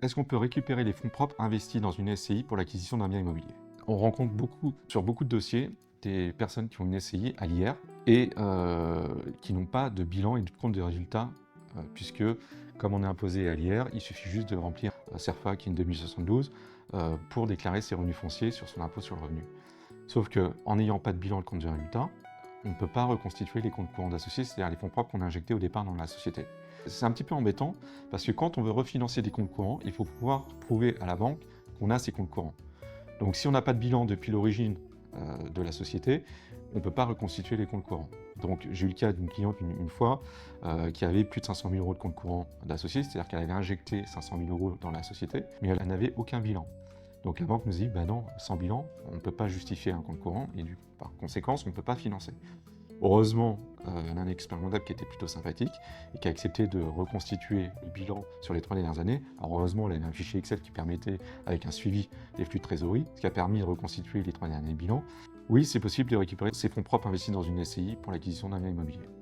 Est-ce qu'on peut récupérer les fonds propres investis dans une SCI pour l'acquisition d'un bien immobilier? On rencontre sur beaucoup de dossiers des personnes qui ont une SCI à l'IR et qui n'ont pas de bilan et de compte de résultats, puisque comme on est imposé à l'IR, il suffit juste de remplir CERFA qui est une 2072 pour déclarer ses revenus fonciers sur son impôt sur le revenu. Sauf qu'en n'ayant pas de bilan et de compte de résultats, on ne peut pas reconstituer les comptes courants d'associés, c'est-à-dire les fonds propres qu'on a injectés au départ dans la société. C'est un petit peu embêtant parce que quand on veut refinancer des comptes courants, il faut pouvoir prouver à la banque qu'on a ces comptes courants. Donc si on n'a pas de bilan depuis l'origine de la société, on ne peut pas reconstituer les comptes courants. Donc j'ai eu le cas d'une cliente une fois qui avait plus de 500 000 euros de comptes courants d'associés, c'est-à-dire qu'elle avait injecté 500 000 euros dans la société, mais elle n'avait aucun bilan. Donc la banque nous dit, bah non, sans bilan, on ne peut pas justifier un compte courant et par conséquence, on ne peut pas financer. Heureusement, elle a un expert comptable qui était plutôt sympathique et qui a accepté de reconstituer le bilan sur les 3 dernières années. Alors heureusement, elle avait un fichier Excel qui permettait, avec un suivi des flux de trésorerie, ce qui a permis de reconstituer les 3 derniers bilans. Oui, c'est possible de récupérer ses fonds propres investis dans une SCI pour l'acquisition d'un bien immobilier.